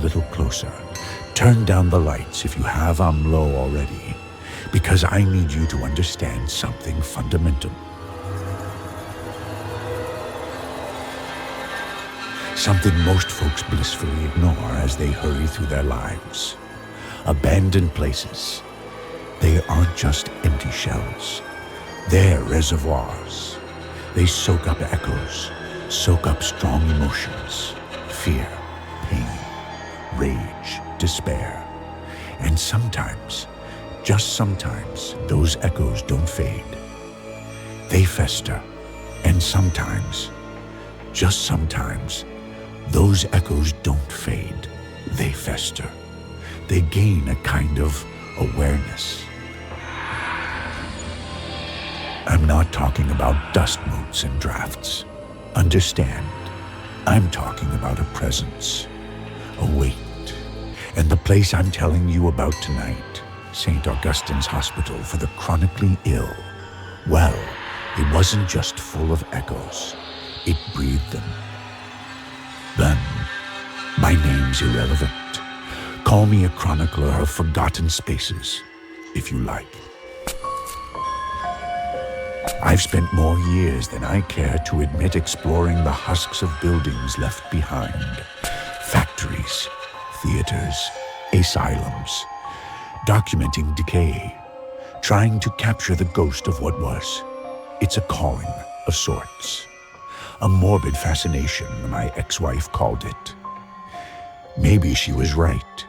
little closer. Turn down the lights if you have them low already, because I need you to understand something fundamental. Something most folks blissfully ignore as they hurry through their lives. Abandoned places. They aren't just empty shells. They're reservoirs. They soak up echoes, soak up strong emotions, fear, pain, rage, despair. And sometimes, just sometimes, those echoes don't fade. They fester. And sometimes, just sometimes, those echoes don't fade. They fester. They gain a kind of awareness. I'm not talking about dust motes and drafts. Understand, I'm talking about a presence, a weight. And the place I'm telling you about tonight, St. Augustine's Hospital for the Chronically Ill, well, it wasn't just full of echoes. It breathed them. Then, my name's irrelevant. Call me a chronicler of forgotten spaces, if you like. I've spent more years than I care to admit exploring the husks of buildings left behind. Factories, theaters, asylums, documenting decay, trying to capture the ghost of what was. It's a calling of sorts. A morbid fascination, my ex-wife called it. Maybe she was right.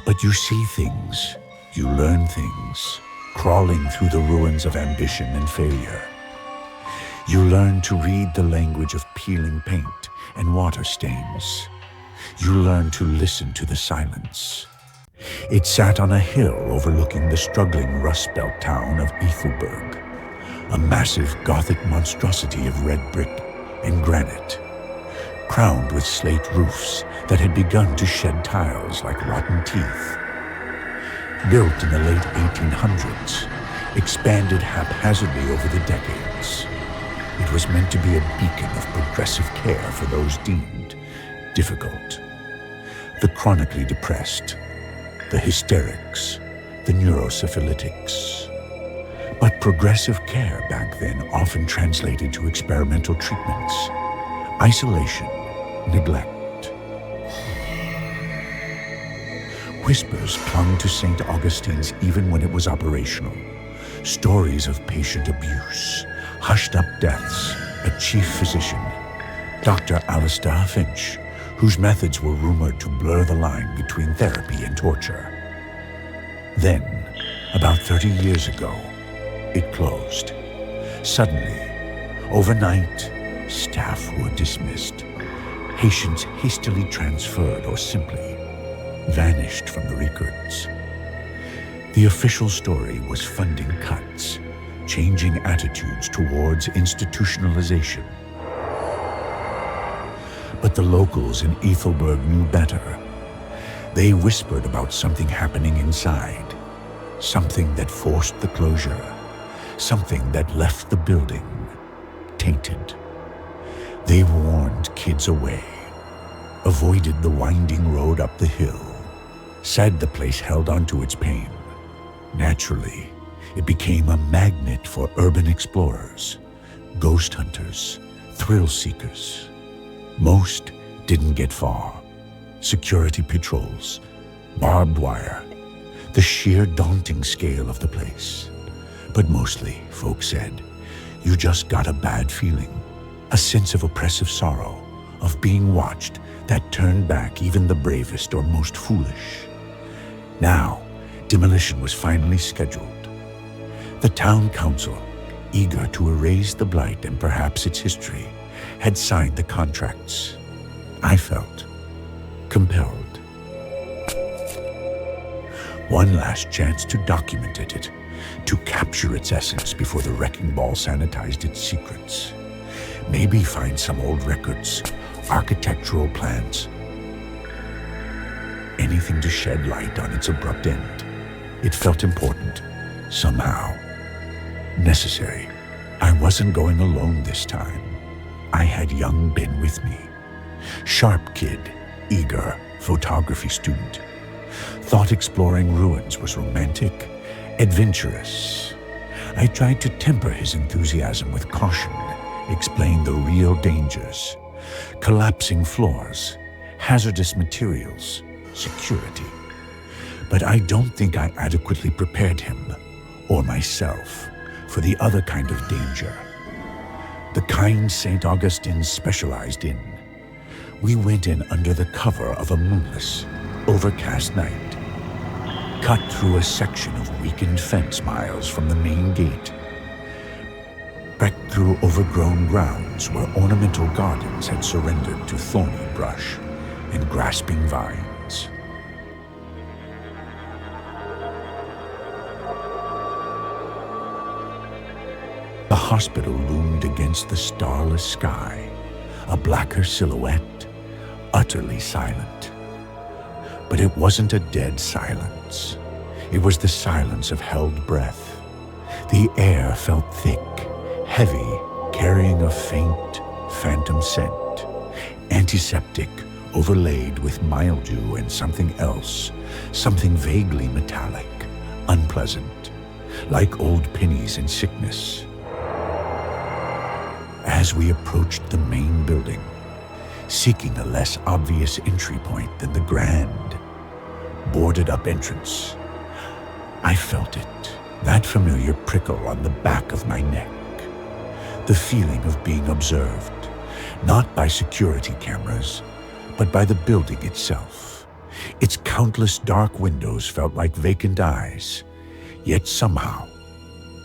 But you see things, you learn things, crawling through the ruins of ambition and failure. You learn to read the language of peeling paint and water stains. You learn to listen to the silence. It sat on a hill overlooking the struggling Rust Belt town of Ethelberg, a massive Gothic monstrosity of red brick and granite, crowned with slate roofs that had begun to shed tiles like rotten teeth. Built in the late 1800s, expanded haphazardly over the decades, it was meant to be a beacon of progressive care for those deemed difficult. The chronically depressed, the hysterics, the neurosyphilitics. But progressive care back then often translated to experimental treatments, isolation, neglect. Whispers clung to St. Augustine's even when it was operational. Stories of patient abuse, hushed-up deaths, a chief physician, Dr. Alistair Finch, whose methods were rumored to blur the line between therapy and torture. Then, about 30 years ago, it closed. Suddenly, overnight, staff were dismissed. Patients hastily transferred or simply vanished from the records. The official story was funding cuts, changing attitudes towards institutionalization. But the locals in Ethelberg knew better. They whispered about something happening inside, something that forced the closure, something that left the building tainted. They warned kids away, avoided the winding road up the hill, said the place held onto its pain. Naturally, it became a magnet for urban explorers, ghost hunters, thrill seekers. Most didn't get far. Security patrols, barbed wire, the sheer daunting scale of the place. But mostly, folks said, you just got a bad feeling, a sense of oppressive sorrow, of being watched that turned back even the bravest or most foolish. Now, demolition was finally scheduled. The town council, eager to erase the blight and perhaps its history, had signed the contracts. I felt compelled. One last chance to document it, to capture its essence before the wrecking ball sanitized its secrets. Maybe find some old records, architectural plans, anything to shed light on its abrupt end. It felt important, somehow, necessary. I wasn't going alone this time. I had young Ben with me. Sharp kid, eager, photography student, thought exploring ruins was romantic, adventurous. I tried to temper his enthusiasm with caution, explain the real dangers: collapsing floors, hazardous materials, security. But I don't think I adequately prepared him, or myself, for the other kind of danger, the kind St. Augustine specialized in. We went in under the cover of a moonless, overcast night, cut through a section of weakened fence miles from the main gate, trekked through overgrown grounds where ornamental gardens had surrendered to thorny brush and grasping vines. The hospital loomed against the starless sky, a blacker silhouette, utterly silent. But it wasn't a dead silence. It was the silence of held breath. The air felt thick, heavy, carrying a faint, phantom scent, antiseptic, overlaid with mildew and something else, something vaguely metallic, unpleasant, like old pennies in sickness. As we approached the main building, seeking a less obvious entry point than the grand, boarded-up entrance, I felt it, that familiar prickle on the back of my neck, the feeling of being observed, not by security cameras, but by the building itself. Its countless dark windows felt like vacant eyes, yet somehow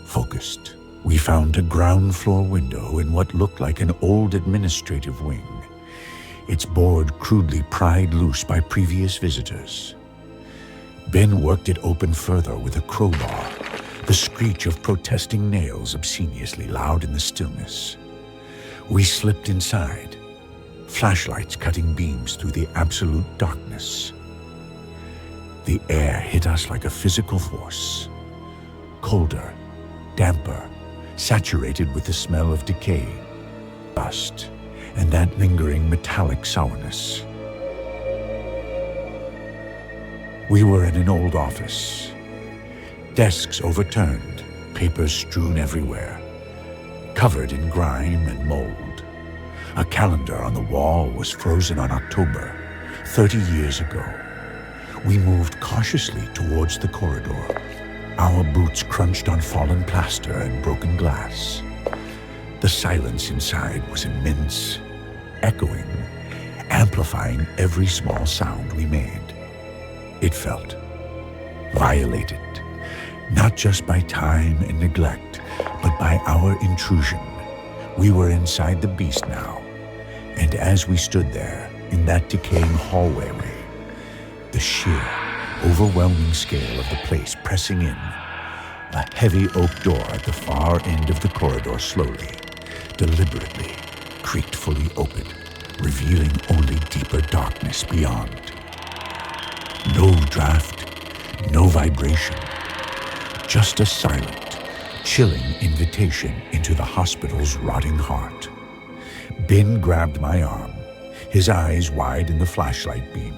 focused. We found a ground floor window in what looked like an old administrative wing, its board crudely pried loose by previous visitors. Ben worked it open further with a crowbar, the screech of protesting nails obscenely loud in the stillness. We slipped inside, flashlights cutting beams through the absolute darkness. The air hit us like a physical force, colder, damper, saturated with the smell of decay, dust, and that lingering metallic sourness. We were in an old office. Desks overturned, papers strewn everywhere, covered in grime and mold. A calendar on the wall was frozen on October, 30 years ago. We moved cautiously towards the corridor. Our boots crunched on fallen plaster and broken glass. The silence inside was immense, echoing, amplifying every small sound we made. It felt violated, not just by time and neglect, but by our intrusion. We were inside the beast now, and as we stood there in that decaying hallway, the sheer, overwhelming scale of the place pressing in, a heavy oak door at the far end of the corridor slowly, deliberately, creaked fully open, revealing only deeper darkness beyond. No draft, no vibration, just a silent, chilling invitation into the hospital's rotting heart. Ben grabbed my arm, his eyes wide in the flashlight beam.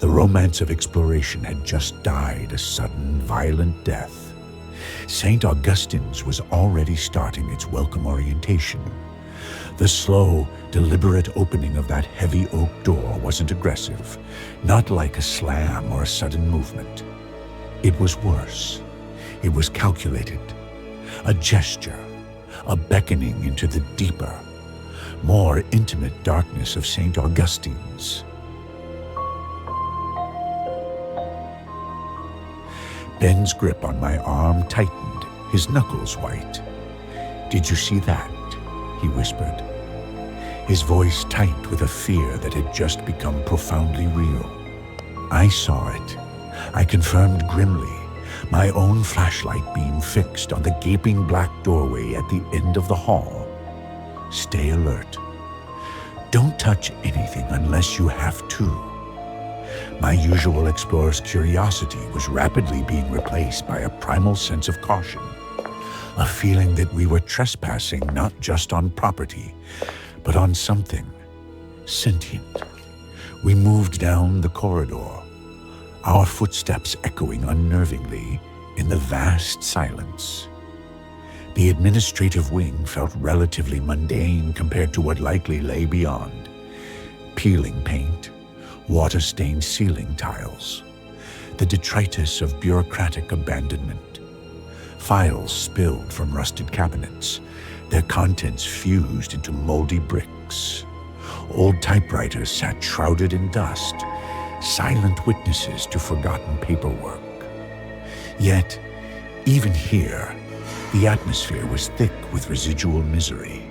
The romance of exploration had just died a sudden, violent death. St. Augustine's was already starting its welcome orientation. The slow, deliberate opening of that heavy oak door wasn't aggressive, not like a slam or a sudden movement. It was worse. It was calculated, a gesture, a beckoning into the deeper, more intimate darkness of St. Augustine's. Ben's grip on my arm tightened, his knuckles white. "Did you see that?" he whispered, his voice tight with a fear that had just become profoundly real. I saw it. I confirmed grimly, my own flashlight beam fixed on the gaping black doorway at the end of the hall. Stay alert. Don't touch anything unless you have to. My usual explorer's curiosity was rapidly being replaced by a primal sense of caution, a feeling that we were trespassing not just on property, but on something sentient. We moved down the corridor, our footsteps echoing unnervingly in the vast silence. The administrative wing felt relatively mundane compared to what likely lay beyond. Peeling paint, water-stained ceiling tiles, the detritus of bureaucratic abandonment, files spilled from rusted cabinets, their contents fused into moldy bricks. Old typewriters sat shrouded in dust, silent witnesses to forgotten paperwork. Yet, even here, the atmosphere was thick with residual misery.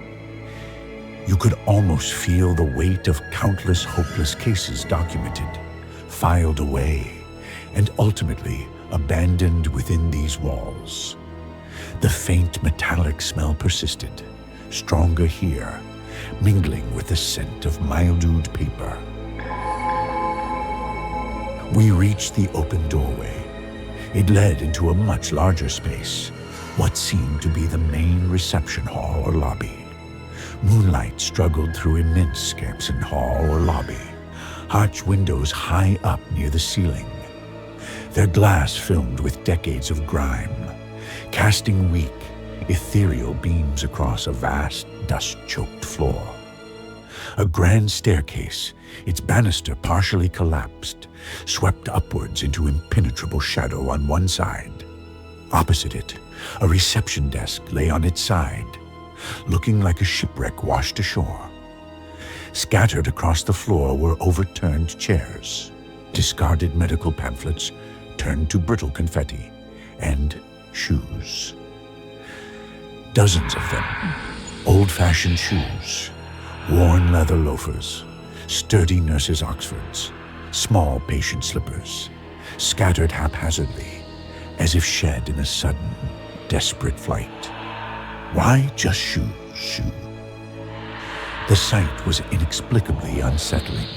You could almost feel the weight of countless hopeless cases documented, filed away, and ultimately abandoned within these walls. The faint metallic smell persisted, stronger here, mingling with the scent of mildewed paper. We reached the open doorway. It led into a much larger space, what seemed to be the main reception hall or lobby. Moonlight struggled through immense gaps in hall or lobby, arched windows high up near the ceiling, their glass filmed with decades of grime, casting weak, ethereal beams across a vast, dust-choked floor. A grand staircase, its banister partially collapsed, swept upwards into impenetrable shadow on one side. Opposite it, a reception desk lay on its side, looking like a shipwreck washed ashore. Scattered across the floor were overturned chairs, discarded medical pamphlets turned to brittle confetti, and shoes. Dozens of them, old-fashioned shoes, worn leather loafers, sturdy nurses' Oxfords, small patient slippers, scattered haphazardly, as if shed in a sudden, desperate flight. Why just shoes? The sight was inexplicably unsettling,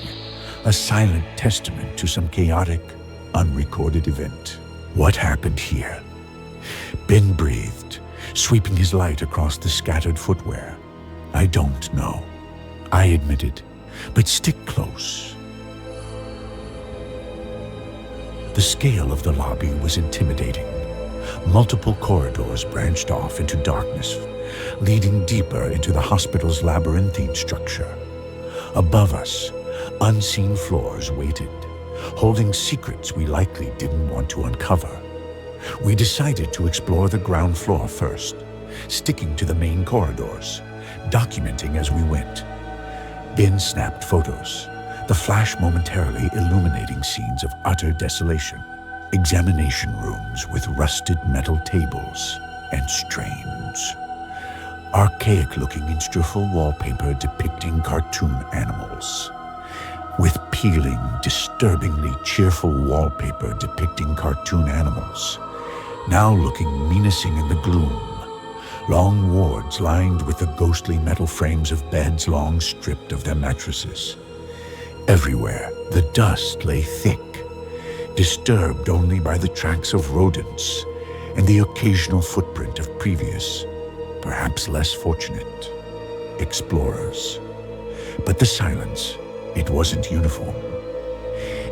a silent testament to some chaotic, unrecorded event. What happened here? Ben breathed, sweeping his light across the scattered footwear. I don't know, I admitted, but stick close. The scale of the lobby was intimidating. Multiple corridors branched off into darkness, leading deeper into the hospital's labyrinthine structure. Above us, unseen floors waited, holding secrets we likely didn't want to uncover. We decided to explore the ground floor first, sticking to the main corridors, documenting as we went. Ben snapped photos, the flash momentarily illuminating scenes of utter desolation. Examination rooms with rusted metal tables and strange, archaic-looking instrumental wallpaper depicting cartoon animals. With peeling, disturbingly cheerful wallpaper depicting cartoon animals, now looking menacing in the gloom. Long wards lined with the ghostly metal frames of beds long stripped of their mattresses. Everywhere, the dust lay thick, disturbed only by the tracks of rodents and the occasional footprint of previous, perhaps less fortunate, explorers. But the silence, it wasn't uniform.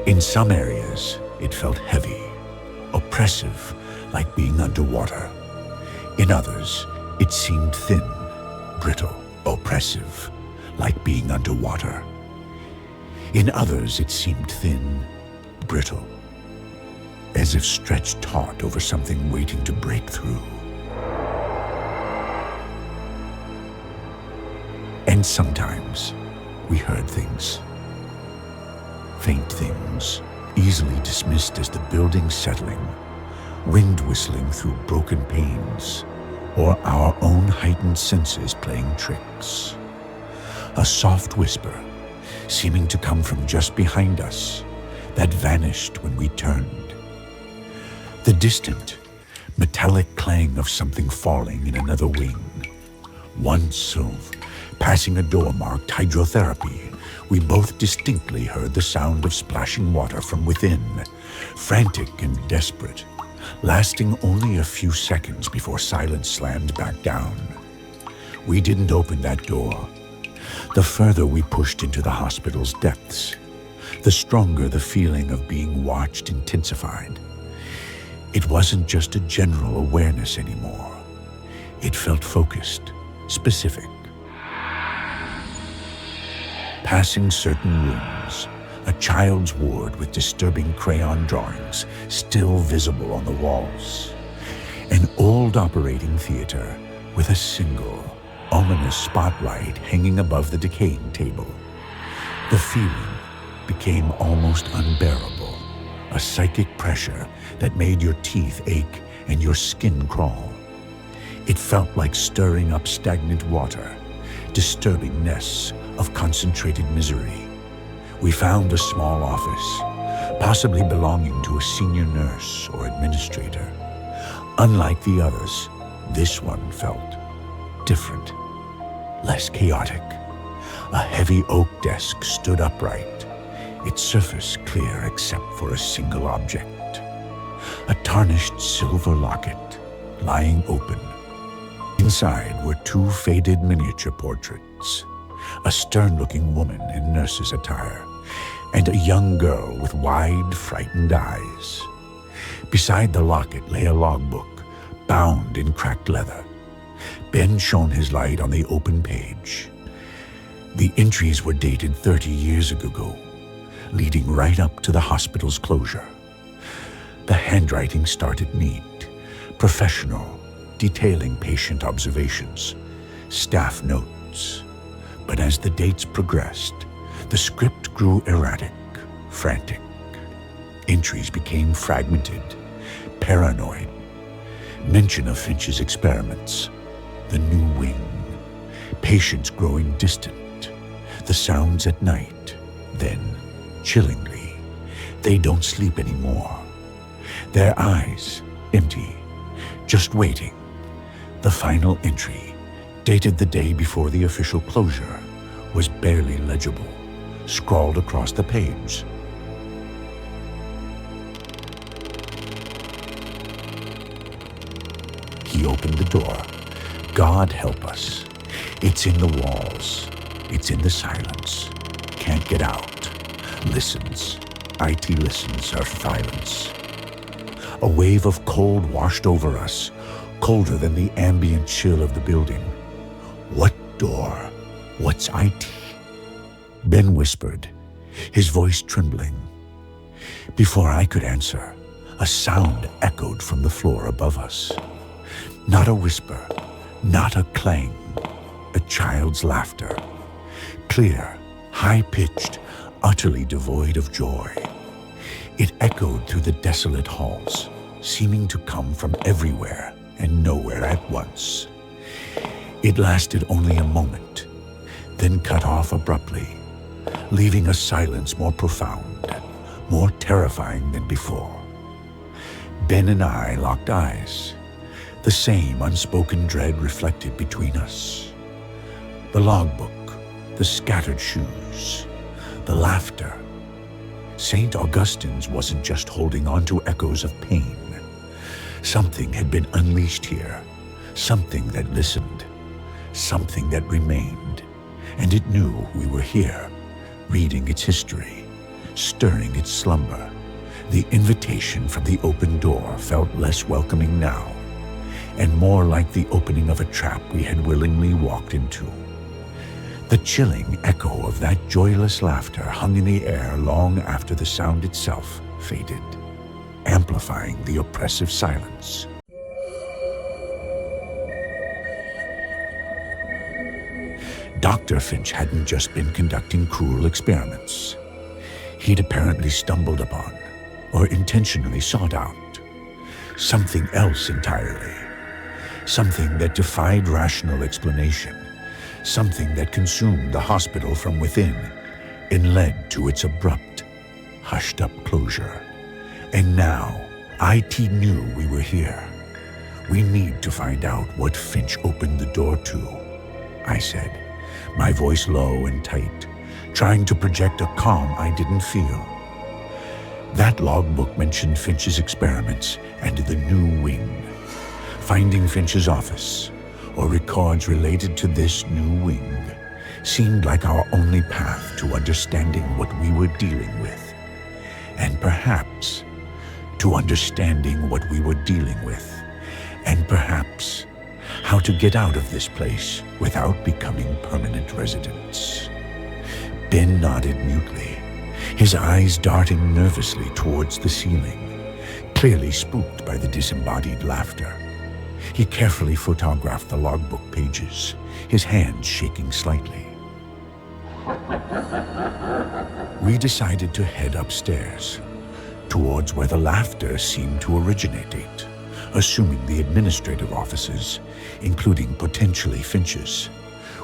In some areas, it felt heavy, oppressive, like being underwater. In others, it seemed thin, brittle, oppressive, like being underwater. In others, it seemed thin, brittle, as if stretched taut over something waiting to break through. And sometimes, we heard things. Faint things, easily dismissed as the building settling, wind whistling through broken panes, or our own heightened senses playing tricks. A soft whisper, seeming to come from just behind us, that vanished when we turned. The distant, metallic clang of something falling in another wing. Once, passing a door marked hydrotherapy, we both distinctly heard the sound of splashing water from within, frantic and desperate, lasting only a few seconds before silence slammed back down. We didn't open that door. The further we pushed into the hospital's depths, the stronger the feeling of being watched intensified. It wasn't just a general awareness anymore. It felt focused, specific. Passing certain rooms, a child's ward with disturbing crayon drawings still visible on the walls. An old operating theater with a single, ominous spotlight hanging above the decaying table. The feeling became almost unbearable, a psychic pressure that made your teeth ache and your skin crawl. It felt like stirring up stagnant water, disturbing nests of concentrated misery. We found a small office, possibly belonging to a senior nurse or administrator. Unlike the others, this one felt different, less chaotic. A heavy oak desk stood upright, its surface clear except for a single object. A tarnished silver locket lying open. Inside were two faded miniature portraits, a stern-looking woman in nurse's attire, and a young girl with wide, frightened eyes. Beside the locket lay a logbook, bound in cracked leather. Ben shone his light on the open page. The entries were dated 30 years ago, leading right up to the hospital's closure. The handwriting started neat, professional, detailing patient observations, staff notes. But as the dates progressed, the script grew erratic, frantic. Entries became fragmented, paranoid. Mention of Finch's experiments, the new wing, patients growing distant, the sounds at night. Then, chillingly, they don't sleep anymore. Their eyes empty, just waiting. The final entry, dated the day before the official closure, was barely legible, scrawled across the page. He opened the door. God help us. It's in the walls. It's in the silence. Can't get out. Listens. IT listens our silence. A wave of cold washed over us, colder than the ambient chill of the building. What door? What's IT? Ben whispered, his voice trembling. Before I could answer, a sound echoed from the floor above us. Not a whisper, not a clang, a child's laughter. Clear, high-pitched, utterly devoid of joy. It echoed through the desolate halls, seeming to come from everywhere and nowhere at once. It lasted only a moment, then cut off abruptly, leaving a silence more profound, more terrifying than before. Ben and I locked eyes, the same unspoken dread reflected between us. The logbook, the scattered shoes, the laughter. St. Augustine's wasn't just holding on to echoes of pain. Something had been unleashed here, something that listened, something that remained, and it knew we were here, reading its history, stirring its slumber. The invitation from the open door felt less welcoming now, and more like the opening of a trap we had willingly walked into. The chilling echo of that joyless laughter hung in the air long after the sound itself faded, amplifying the oppressive silence. Dr. Finch hadn't just been conducting cruel experiments. He'd apparently stumbled upon, or intentionally sought out, something else entirely. Something that defied rational explanation. Something that consumed the hospital from within and led to its abrupt, hushed-up closure. And now, IT knew we were here. We need to find out what Finch opened the door to, I said, my voice low and tight, trying to project a calm I didn't feel. That logbook mentioned Finch's experiments and the new wing. Finding Finch's office, or records related to this new wing, seemed like our only path to understanding what we were dealing with. And perhaps to understanding what we were dealing with. And perhaps how to get out of this place without becoming permanent residents. Ben nodded mutely, his eyes darting nervously towards the ceiling, clearly spooked by the disembodied laughter. He carefully photographed the logbook pages, his hands shaking slightly. We decided to head upstairs, towards where the laughter seemed to originate, assuming the administrative offices, including potentially Finch's,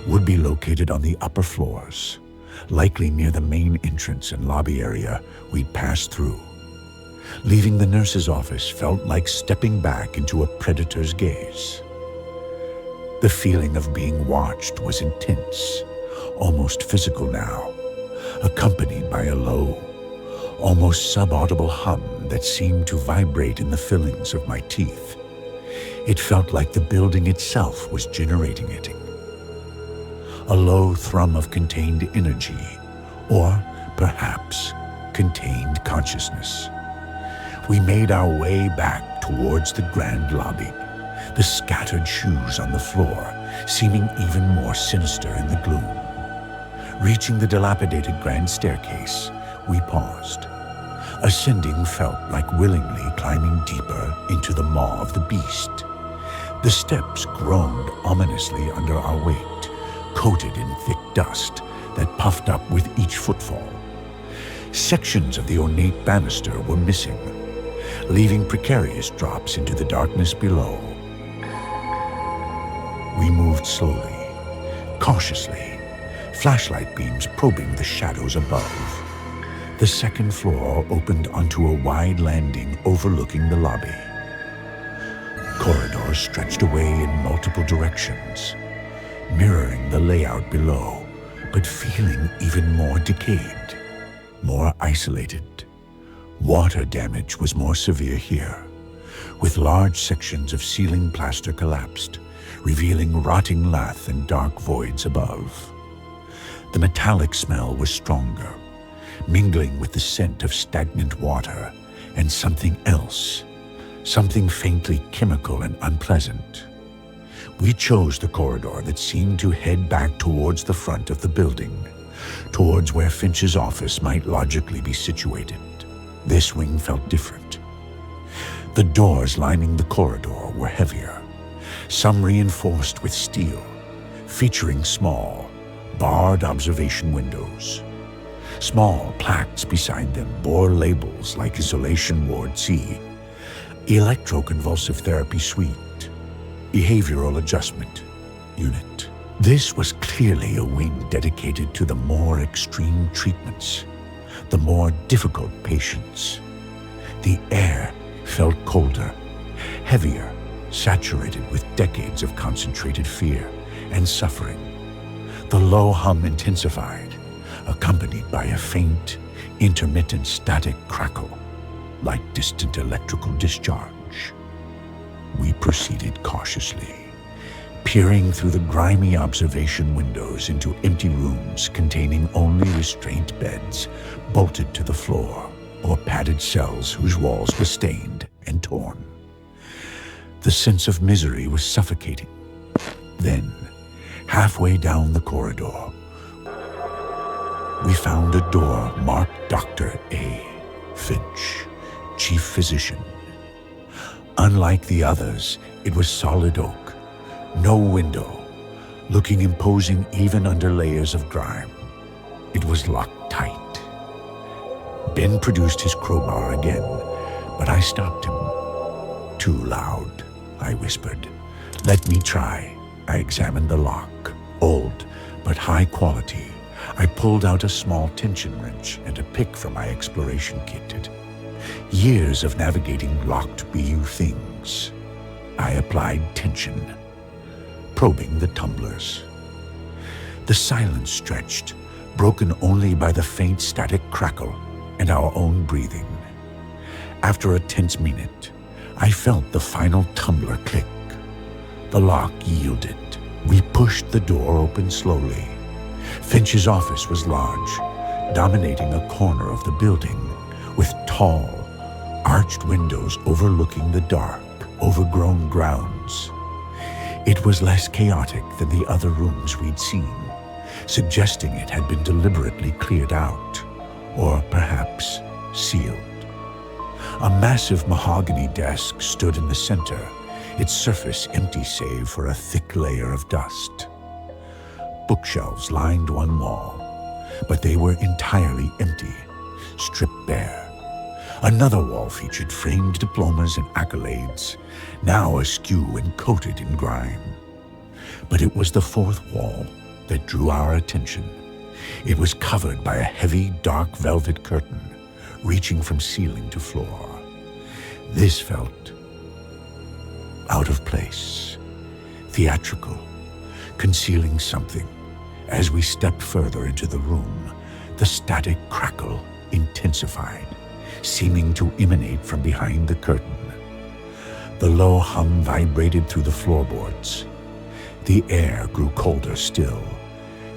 would be located on the upper floors, likely near the main entrance and lobby area we'd passed through. Leaving the nurse's office felt like stepping back into a predator's gaze. The feeling of being watched was intense, almost physical now, accompanied by a low, almost subaudible hum that seemed to vibrate in the fillings of my teeth. It felt like the building itself was generating it. A low thrum of contained energy, or perhaps contained consciousness. We made our way back towards the grand lobby, the scattered shoes on the floor seeming even more sinister in the gloom. Reaching the dilapidated grand staircase, we paused. Ascending felt like willingly climbing deeper into the maw of the beast. The steps groaned ominously under our weight, coated in thick dust that puffed up with each footfall. Sections of the ornate banister were missing, leaving precarious drops into the darkness below. We moved slowly, cautiously, flashlight beams probing the shadows above. The second floor opened onto a wide landing overlooking the lobby. Corridors stretched away in multiple directions, mirroring the layout below, but feeling even more decayed, more isolated. Water damage was more severe here, with large sections of ceiling plaster collapsed, revealing rotting lath and dark voids above. The metallic smell was stronger, mingling with the scent of stagnant water and something else, something faintly chemical and unpleasant. We chose the corridor that seemed to head back towards the front of the building, towards where Finch's office might logically be situated. This wing felt different. The doors lining the corridor were heavier, some reinforced with steel, featuring small, barred observation windows. Small plaques beside them bore labels like Isolation Ward C, Electroconvulsive Therapy Suite, Behavioral Adjustment Unit. This was clearly a wing dedicated to the more extreme treatments, the more difficult patients. The air felt colder, heavier, saturated with decades of concentrated fear and suffering. The low hum intensified, accompanied by a faint, intermittent static crackle, like distant electrical discharge. We proceeded cautiously, peering through the grimy observation windows into empty rooms containing only restraint beds bolted to the floor, or padded cells whose walls were stained and torn. The sense of misery was suffocating. Then, halfway down the corridor, we found a door marked Dr. A. Finch, Chief Physician. Unlike the others, it was solid oak, no window, looking imposing even under layers of grime. It was locked tight. Ben produced his crowbar again, but I stopped him. Too loud, I whispered. Let me try. I examined the lock, old but high quality. I pulled out a small tension wrench and a pick from my exploration kit. Years of navigating locked BU things. I applied tension, probing the tumblers. The silence stretched, broken only by the faint static crackle and our own breathing. After a tense minute, I felt the final tumbler click. The lock yielded. We pushed the door open slowly, Finch's office was large, dominating a corner of the building, with tall, arched windows overlooking the dark, overgrown grounds. It was less chaotic than the other rooms we'd seen, suggesting it had been deliberately cleared out, or perhaps sealed. A massive mahogany desk stood in the center, its surface empty save for a thick layer of dust. Bookshelves lined one wall, but they were entirely empty, stripped bare. Another wall featured framed diplomas and accolades, now askew and coated in grime. But it was the fourth wall that drew our attention. It was covered by a heavy, dark velvet curtain, reaching from ceiling to floor. This felt out of place, theatrical, concealing something. As we stepped further into the room, the static crackle intensified, seeming to emanate from behind the curtain. The low hum vibrated through the floorboards. The air grew colder still,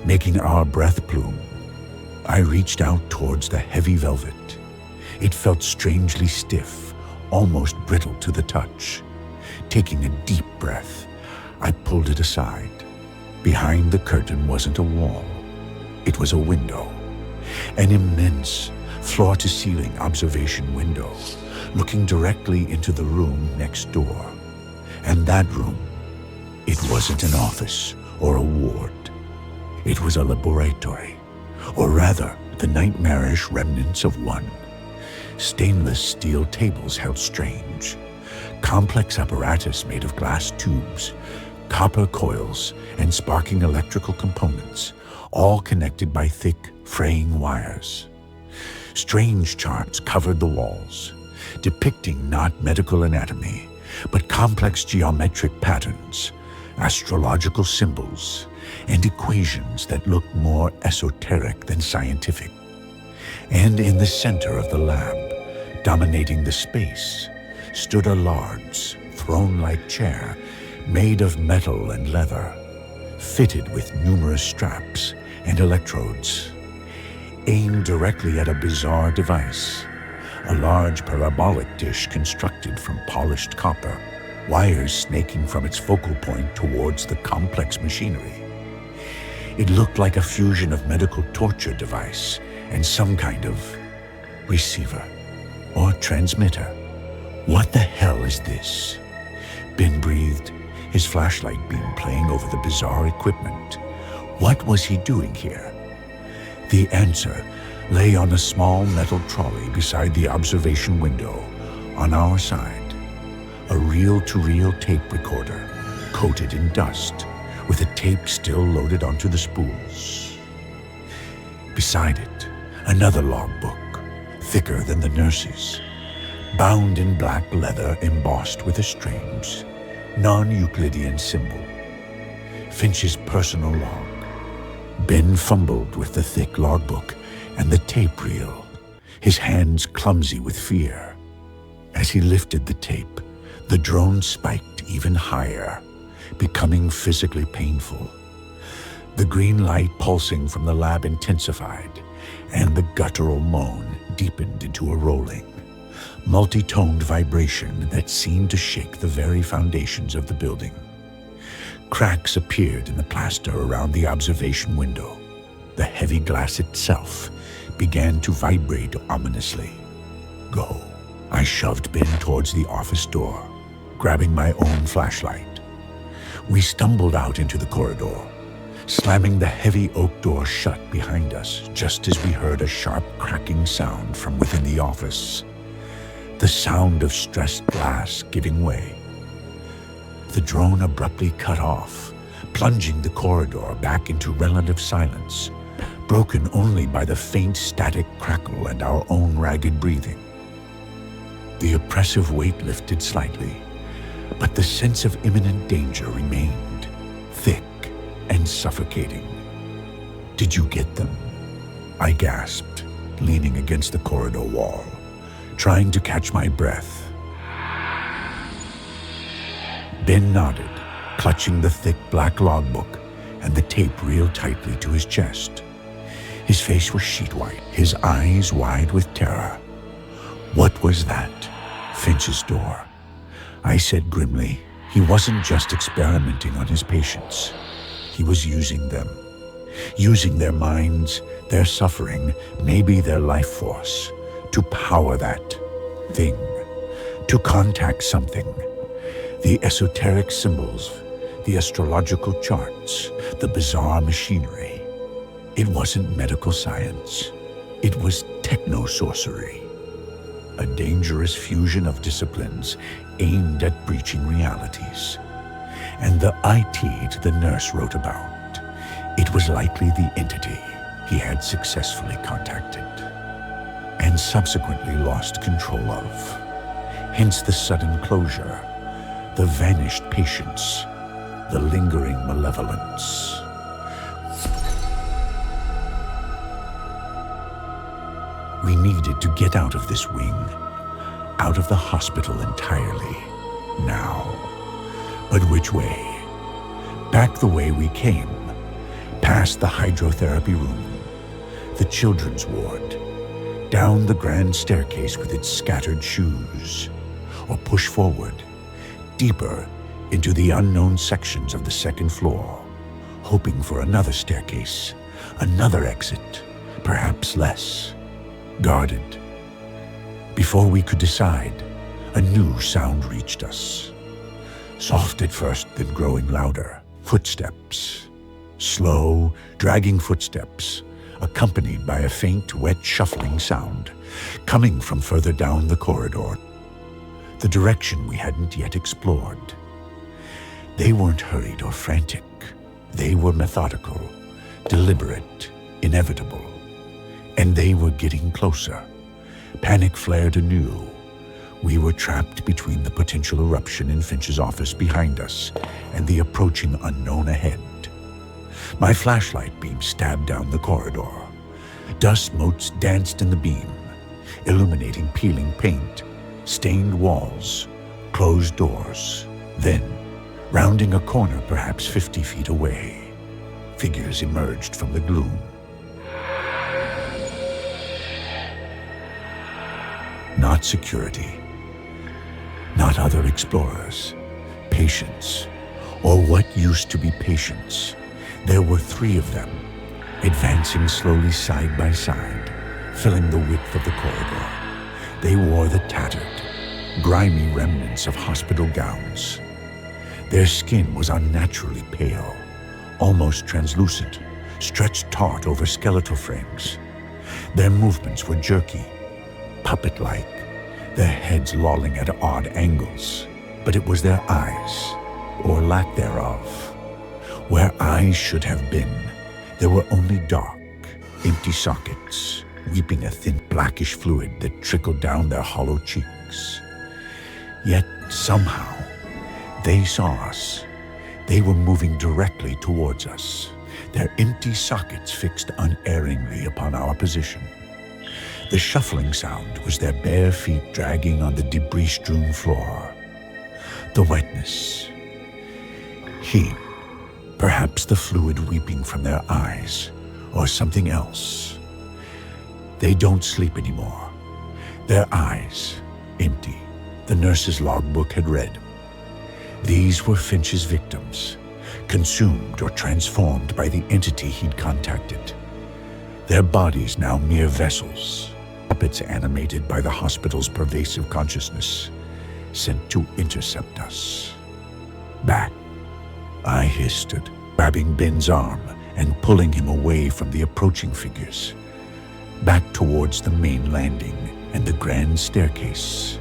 making our breath plume. I reached out towards the heavy velvet. It felt strangely stiff, almost brittle to the touch. Taking a deep breath, I pulled it aside. Behind the curtain wasn't a wall. It was a window, an immense, floor-to-ceiling observation window, looking directly into the room next door. And that room, it wasn't an office or a ward. It was a laboratory, or rather, the nightmarish remnants of one. Stainless steel tables held strange, complex apparatus made of glass tubes, copper coils, and sparking electrical components, all connected by thick, fraying wires. Strange charts covered the walls, depicting not medical anatomy, but complex geometric patterns, astrological symbols, and equations that looked more esoteric than scientific. And in the center of the lab, dominating the space, stood a large, throne-like chair made of metal and leather, fitted with numerous straps and electrodes. Aimed directly at a bizarre device, a large parabolic dish constructed from polished copper, wires snaking from its focal point towards the complex machinery. It looked like a fusion of medical torture device and some kind of receiver or transmitter. What the hell is this? Ben breathed, his flashlight beam playing over the bizarre equipment. What was he doing here? The answer lay on a small metal trolley beside the observation window on our side. A reel-to-reel tape recorder, coated in dust, with the tape still loaded onto the spools. Beside it, another logbook, thicker than the nurse's, bound in black leather embossed with a strange, non-Euclidean symbol. Finch's personal log. Ben fumbled with the thick logbook and the tape reel, his hands clumsy with fear. As he lifted the tape, the drone spiked even higher, becoming physically painful. The green light pulsing from the lab intensified, and the guttural moan deepened into a rolling, multi-toned vibration that seemed to shake the very foundations of the building. Cracks appeared in the plaster around the observation window. The heavy glass itself began to vibrate ominously. Go. I shoved Ben towards the office door, grabbing my own flashlight. We stumbled out into the corridor, slamming the heavy oak door shut behind us just as we heard a sharp cracking sound from within the office. The sound of stressed glass giving way. The drone abruptly cut off, plunging the corridor back into relative silence, broken only by the faint static crackle and our own ragged breathing. The oppressive weight lifted slightly, but the sense of imminent danger remained, thick and suffocating. Did you get them? I gasped, leaning against the corridor wall, trying to catch my breath. Ben nodded, clutching the thick black logbook and the tape reeled tightly to his chest. His face was sheet white, his eyes wide with terror. What was that? Finch's door. I said grimly, he wasn't just experimenting on his patients. He was using them. Using their minds, their suffering, maybe their life force, to power that thing, to contact something. The esoteric symbols, the astrological charts, the bizarre machinery. It wasn't medical science. It was techno-sorcery. A dangerous fusion of disciplines aimed at breaching realities. And the IT the nurse wrote about, it was likely the entity he had successfully contacted and subsequently lost control of. Hence the sudden closure, the vanished patience, the lingering malevolence. We needed to get out of this wing, out of the hospital entirely, now. But which way? Back the way we came, past the hydrotherapy room, the children's ward, down the grand staircase with its scattered shoes, or push forward, deeper into the unknown sections of the second floor, hoping for another staircase, another exit, perhaps less, guarded. Before we could decide, a new sound reached us. Soft at first, then growing louder. Footsteps. Slow, dragging footsteps, accompanied by a faint, wet, shuffling sound, coming from further down the corridor, the direction we hadn't yet explored. They weren't hurried or frantic. They were methodical, deliberate, inevitable. And they were getting closer. Panic flared anew. We were trapped between the potential eruption in Finch's office behind us and the approaching unknown ahead. My flashlight beam stabbed down the corridor. Dust motes danced in the beam, illuminating peeling paint, stained walls, closed doors. Then, rounding a corner perhaps 50 feet away, figures emerged from the gloom. Not security, not other explorers, patients, or what used to be patients. There were 3 of them, advancing slowly side by side, filling the width of the corridor. They wore the tattered, grimy remnants of hospital gowns. Their skin was unnaturally pale, almost translucent, stretched taut over skeletal frames. Their movements were jerky, puppet-like, their heads lolling at odd angles. But it was their eyes, or lack thereof. Where eyes should have been, there were only dark, empty sockets, weeping a thin blackish fluid that trickled down their hollow cheeks. Yet, somehow, they saw us. They were moving directly towards us, their empty sockets fixed unerringly upon our position. The shuffling sound was their bare feet dragging on the debris-strewn floor. The wetness. Heat. Perhaps the fluid weeping from their eyes, or something else. They don't sleep anymore. Their eyes, empty. The nurse's logbook had read. These were Finch's victims, consumed or transformed by the entity he'd contacted. Their bodies now mere vessels, puppets animated by the hospital's pervasive consciousness, sent to intercept us. Back, I hissed, grabbing Ben's arm and pulling him away from the approaching figures, back towards the main landing and the grand staircase.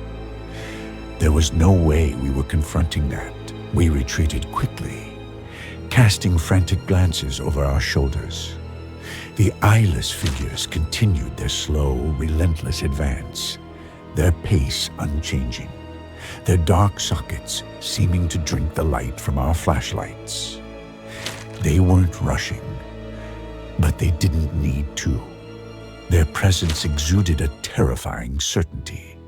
There was no way we were confronting that. We retreated quickly, casting frantic glances over our shoulders. The eyeless figures continued their slow, relentless advance, their pace unchanging, their dark sockets seeming to drink the light from our flashlights. They weren't rushing, but they didn't need to. Their presence exuded a terrifying certainty.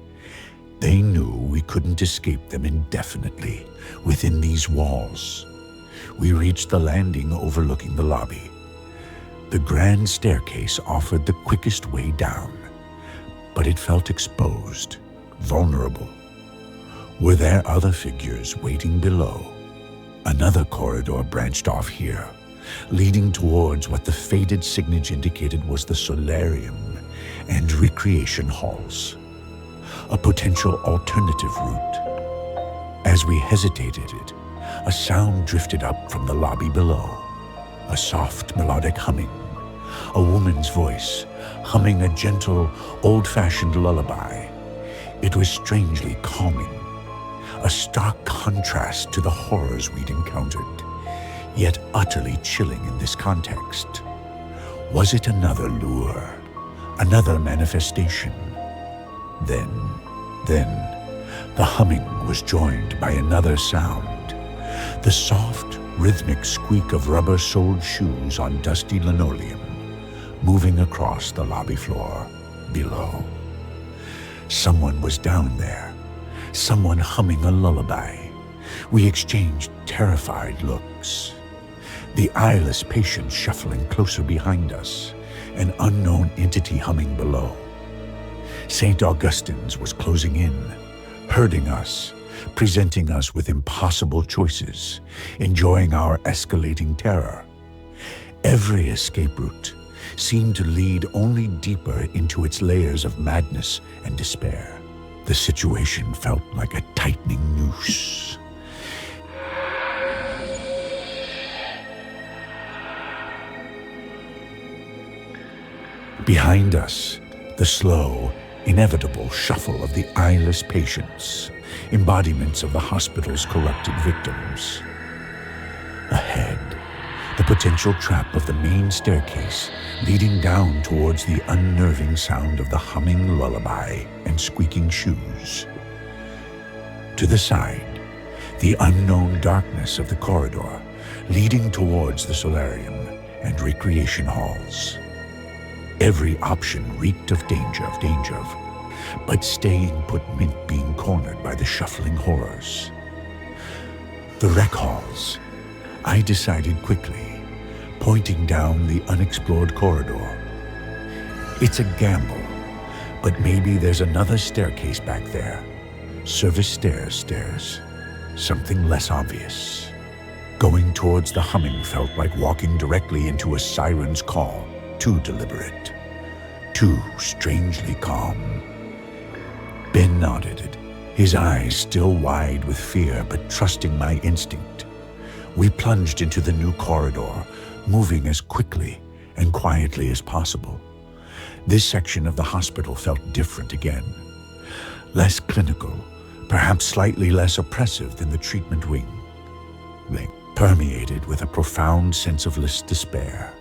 They knew we couldn't escape them indefinitely within these walls. We reached the landing overlooking the lobby. The grand staircase offered the quickest way down, but it felt exposed, vulnerable. Were there other figures waiting below? Another corridor branched off here, leading towards what the faded signage indicated was the solarium and recreation halls, a potential alternative route. As we hesitated, a sound drifted up from the lobby below, a soft melodic humming, a woman's voice humming a gentle, old-fashioned lullaby. It was strangely calming, a stark contrast to the horrors we'd encountered, yet utterly chilling in this context. Was it another lure, another manifestation? Then, the humming was joined by another sound, the soft, rhythmic squeak of rubber-soled shoes on dusty linoleum, moving across the lobby floor below. Someone was down there, someone humming a lullaby. We exchanged terrified looks. The eyeless patient shuffling closer behind us, an unknown entity humming below. St. Augustine's was closing in, herding us, presenting us with impossible choices, enjoying our escalating terror. Every escape route seemed to lead only deeper into its layers of madness and despair. The situation felt like a tightening noose. Behind us, the slow, inevitable shuffle of the eyeless patients, embodiments of the hospital's corrupted victims. Ahead, the potential trap of the main staircase leading down towards the unnerving sound of the humming lullaby and squeaking shoes. To the side, the unknown darkness of the corridor leading towards the solarium and recreation halls. Every option reeked of danger, but staying put meant being cornered by the shuffling horrors. The rec halls, I decided quickly, pointing down the unexplored corridor. It's a gamble, but maybe there's another staircase back there. Service stairs, something less obvious. Going towards the humming felt like walking directly into a siren's call, too deliberate, too strangely calm. Ben nodded, his eyes still wide with fear but trusting my instinct. We plunged into the new corridor, moving as quickly and quietly as possible. This section of the hospital felt different again. Less clinical, perhaps slightly less oppressive than the treatment wing. Permeated with a profound sense of despair.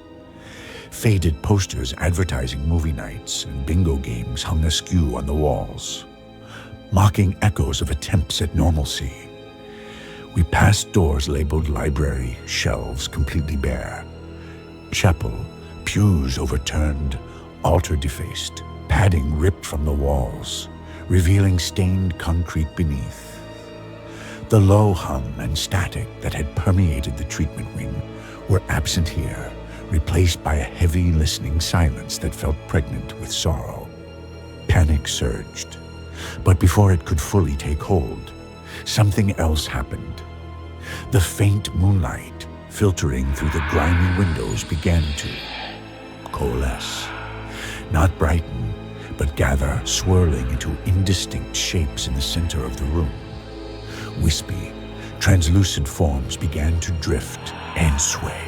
Faded posters advertising movie nights and bingo games hung askew on the walls, mocking echoes of attempts at normalcy. We passed doors labeled library, shelves completely bare, chapel, pews overturned, altar defaced, padding ripped from the walls, revealing stained concrete beneath. The low hum and static that had permeated the treatment wing were absent here, replaced by a heavy, listening silence that felt pregnant with sorrow. Panic surged, but before it could fully take hold, something else happened. The faint moonlight filtering through the grimy windows began to coalesce, not brighten, but gather, swirling into indistinct shapes in the center of the room. Wispy, translucent forms began to drift and sway.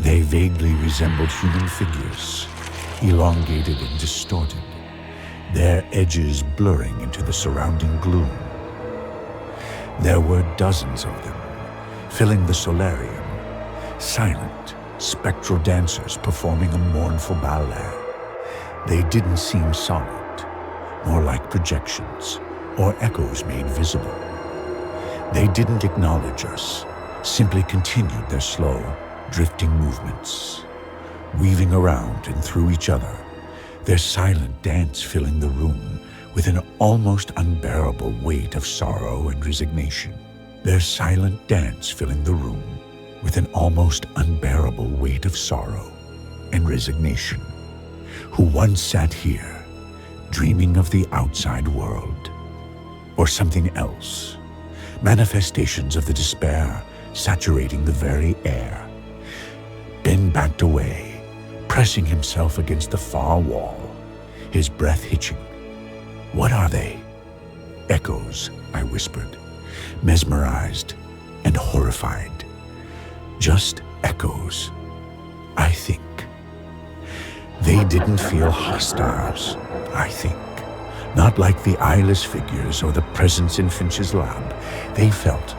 They vaguely resembled human figures, elongated and distorted, their edges blurring into the surrounding gloom. There were dozens of them, filling the solarium, silent, spectral dancers performing a mournful ballet. They didn't seem solid, more like projections or echoes made visible. They didn't acknowledge us, simply continued their slow, drifting movements, weaving around and through each other, their silent dance filling the room with an almost unbearable weight of sorrow and resignation. their silent dance filling the room with an almost unbearable weight of sorrow and resignation, who once sat here, dreaming of the outside world, or something else, manifestations of the despair saturating the very air. Ben backed away, pressing himself against the far wall, his breath hitching. "What are they?" "Echoes," I whispered, mesmerized and horrified. "Just echoes, I think." They didn't feel hostiles, I think. Not like the eyeless figures or the presence in Finch's lab. They felt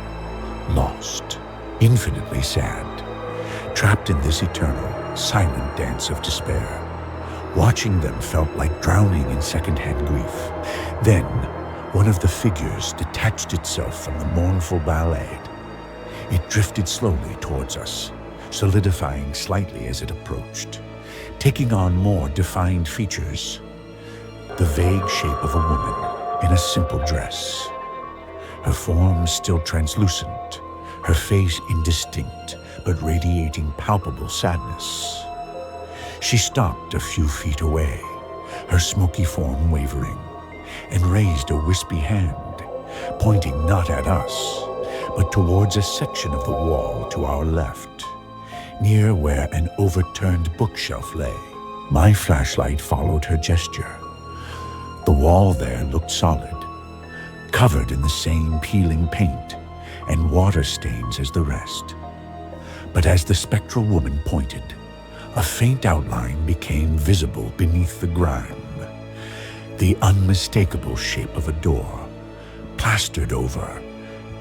lost, infinitely sad, trapped in this eternal, silent dance of despair. Watching them felt like drowning in secondhand grief. Then, one of the figures detached itself from the mournful ballad. It drifted slowly towards us, solidifying slightly as it approached, taking on more defined features. The vague shape of a woman in a simple dress. Her form still translucent, her face indistinct, but radiating palpable sadness. She stopped a few feet away, her smoky form wavering, and raised a wispy hand, pointing not at us, but towards a section of the wall to our left, near where an overturned bookshelf lay. My flashlight followed her gesture. The wall there looked solid, covered in the same peeling paint and water stains as the rest. But as the spectral woman pointed, a faint outline became visible beneath the grime. The unmistakable shape of a door, plastered over,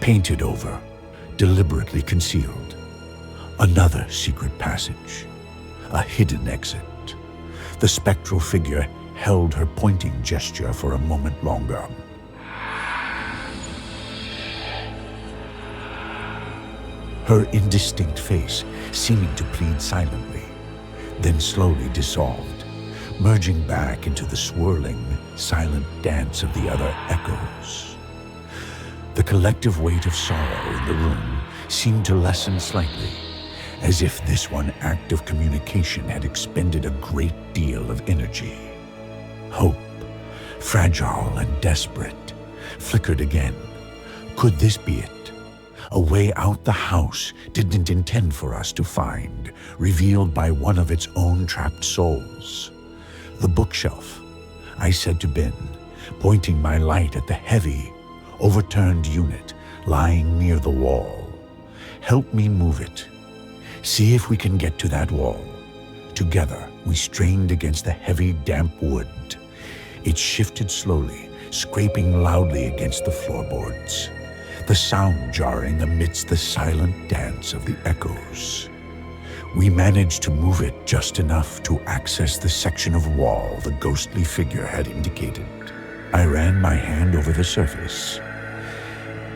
painted over, deliberately concealed. Another secret passage, a hidden exit. The spectral figure held her pointing gesture for a moment longer. Her indistinct face seeming to plead silently, then slowly dissolved, merging back into the swirling, silent dance of the other echoes. The collective weight of sorrow in the room seemed to lessen slightly, as if this one act of communication had expended a great deal of energy. Hope, fragile and desperate, flickered again. Could this be it? A way out the house didn't intend for us to find, revealed by one of its own trapped souls. The bookshelf, I said to Ben, pointing my light at the heavy, overturned unit lying near the wall. Help me move it. See if we can get to that wall. Together, we strained against the heavy, damp wood. It shifted slowly, scraping loudly against the floorboards, the sound jarring amidst the silent dance of the echoes. We managed to move it just enough to access the section of wall the ghostly figure had indicated. I ran my hand over the surface.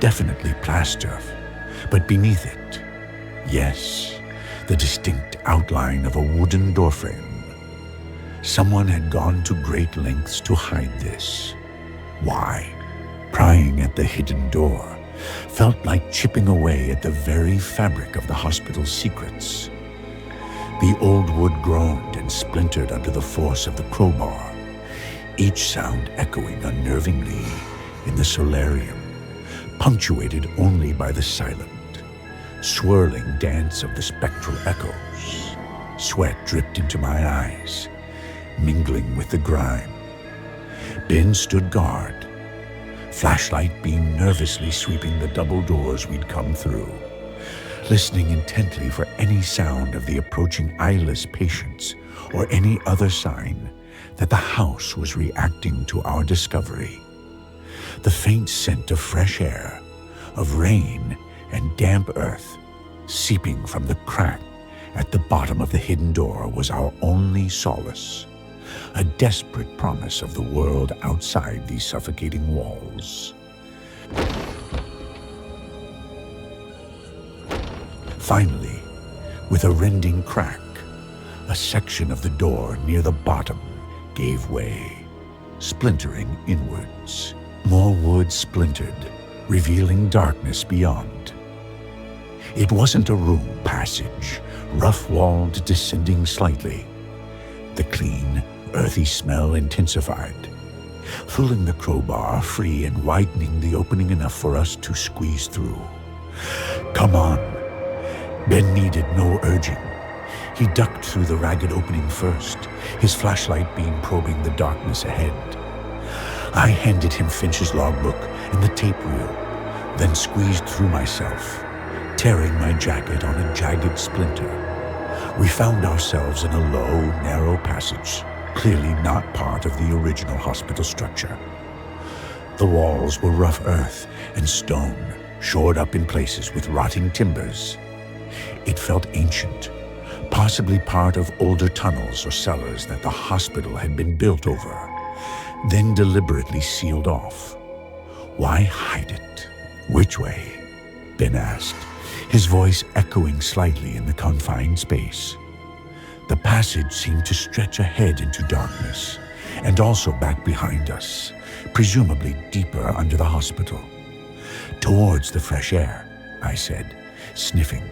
Definitely plaster, but beneath it, yes, the distinct outline of a wooden doorframe. Someone had gone to great lengths to hide this. Why? Prying at the hidden door felt like chipping away at the very fabric of the hospital's secrets. The old wood groaned and splintered under the force of the crowbar, each sound echoing unnervingly in the solarium, punctuated only by the silent, swirling dance of the spectral echoes. Sweat dripped into my eyes, mingling with the grime. Ben stood guard, flashlight beam nervously sweeping the double doors we'd come through, listening intently for any sound of the approaching eyeless patients or any other sign that the house was reacting to our discovery. The faint scent of fresh air, of rain and damp earth seeping from the crack at the bottom of the hidden door was our only solace, a desperate promise of the world outside these suffocating walls. Finally, with a rending crack, a section of the door near the bottom gave way, splintering inwards. More wood splintered, revealing darkness beyond. It wasn't a room passage, rough-walled, descending slightly. The clean, earthy smell intensified, pulling the crowbar free and widening the opening enough for us to squeeze through. "Come on." Ben needed no urging. He ducked through the ragged opening first, his flashlight beam probing the darkness ahead. I handed him Finch's logbook and the tape reel, then squeezed through myself, tearing my jacket on a jagged splinter. We found ourselves in a low, narrow passage, clearly not part of the original hospital structure. The walls were rough earth and stone, shored up in places with rotting timbers. It felt ancient, possibly part of older tunnels or cellars that the hospital had been built over, then deliberately sealed off. Why hide it? "Which way?" Ben asked, his voice echoing slightly in the confined space. The passage seemed to stretch ahead into darkness, and also back behind us, presumably deeper under the hospital. "Towards the fresh air," I said, sniffing.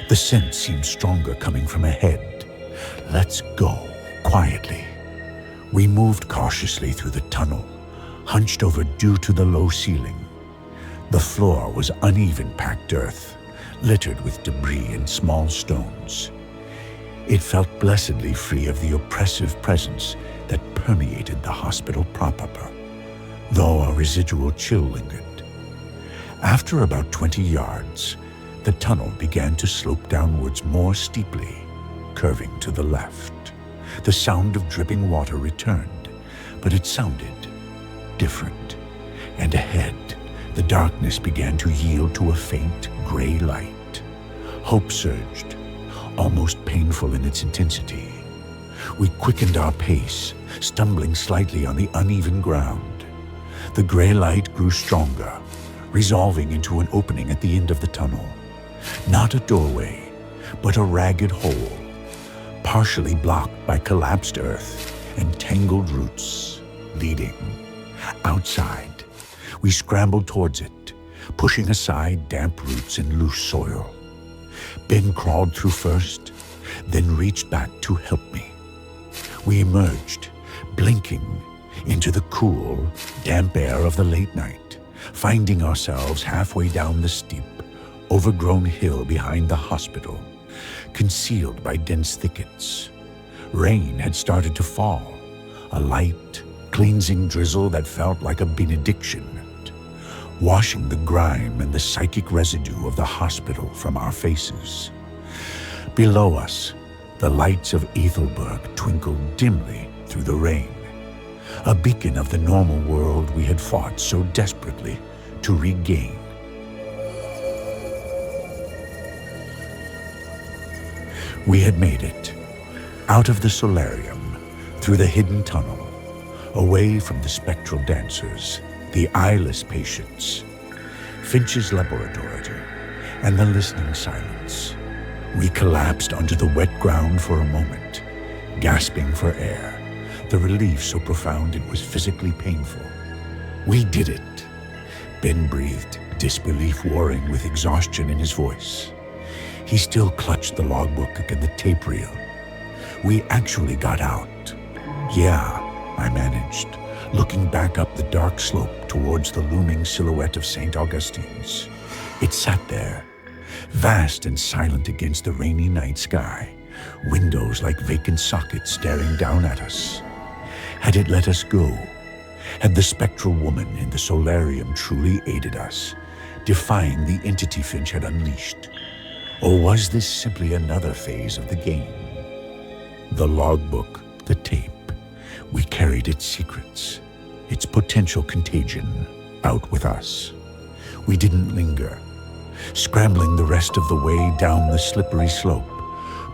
The scent seemed stronger coming from ahead. "Let's go, quietly." We moved cautiously through the tunnel, hunched over due to the low ceiling. The floor was uneven packed earth, littered with debris and small stones. It felt blessedly free of the oppressive presence that permeated the hospital proper, though a residual chill lingered. After about 20 yards, the tunnel began to slope downwards more steeply, curving to the left. The sound of dripping water returned, but it sounded different. And ahead, the darkness began to yield to a faint gray light. Hope surged, almost painful in its intensity. We quickened our pace, stumbling slightly on the uneven ground. The gray light grew stronger, resolving into an opening at the end of the tunnel. Not a doorway, but a ragged hole, partially blocked by collapsed earth and tangled roots, leading outside. We scrambled towards it, pushing aside damp roots and loose soil. Ben crawled through first, then reached back to help me. We emerged, blinking, into the cool, damp air of the late night, finding ourselves halfway down the steep, overgrown hill behind the hospital, concealed by dense thickets. Rain had started to fall, a light, cleansing drizzle that felt like a benediction, washing the grime and the psychic residue of the hospital from our faces. Below us, the lights of Ethelberg twinkled dimly through the rain, a beacon of the normal world we had fought so desperately to regain. We had made it, out of the solarium, through the hidden tunnel, away from the spectral dancers, the eyeless patients, Finch's laboratory, and the listening silence. We collapsed onto the wet ground for a moment, gasping for air, the relief so profound it was physically painful. We did it. Ben breathed, disbelief warring with exhaustion in his voice. He still clutched the logbook and the tape reel. We actually got out. "Yeah," I managed, looking back up the dark slope towards the looming silhouette of St. Augustine's. It sat there, vast and silent against the rainy night sky, windows like vacant sockets staring down at us. Had it let us go? Had the spectral woman in the solarium truly aided us, defying the entity Finch had unleashed? Or was this simply another phase of the game? The logbook, the tape, we carried its secrets, its potential contagion, out with us. We didn't linger, scrambling the rest of the way down the slippery slope,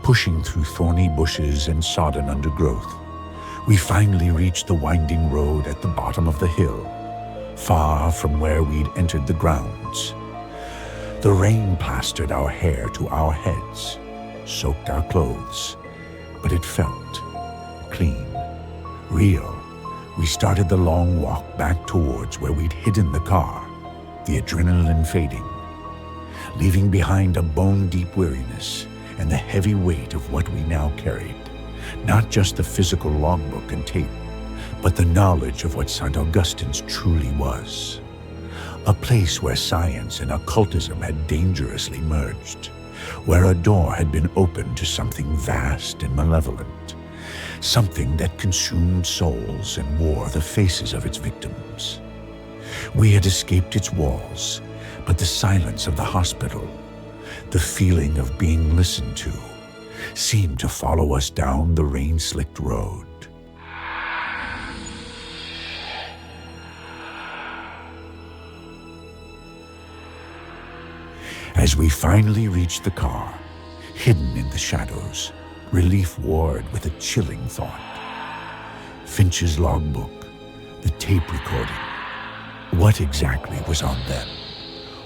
pushing through thorny bushes and sodden undergrowth. We finally reached the winding road at the bottom of the hill, far from where we'd entered the grounds. The rain plastered our hair to our heads, soaked our clothes, but it felt clean, real. We started the long walk back towards where we'd hidden the car. the adrenaline fading, leaving behind a bone-deep weariness and the heavy weight of what we now carried. Not just the physical logbook and tape, but the knowledge of what St. Augustine's truly was. A place where science and occultism had dangerously merged, where a door had been opened to something vast and malevolent, something that consumed souls and wore the faces of its victims. We had escaped its walls, but the silence of the hospital, the feeling of being listened to, seemed to follow us down the rain-slicked road. As we finally reached the car, hidden in the shadows, relief warred with a chilling thought. Finch's logbook, the tape recording. What exactly was on them?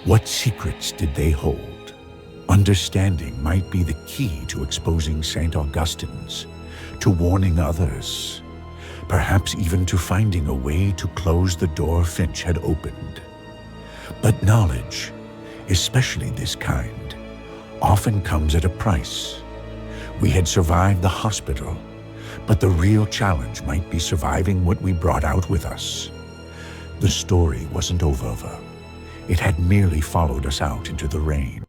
What secrets did they hold? Understanding might be the key to exposing St. Augustine's, to warning others, perhaps even to finding a way to close the door Finch had opened. But knowledge, especially this kind, often comes at a price. We had survived the hospital, but the real challenge might be surviving what we brought out with us. The story wasn't over. It had merely followed us out into the rain.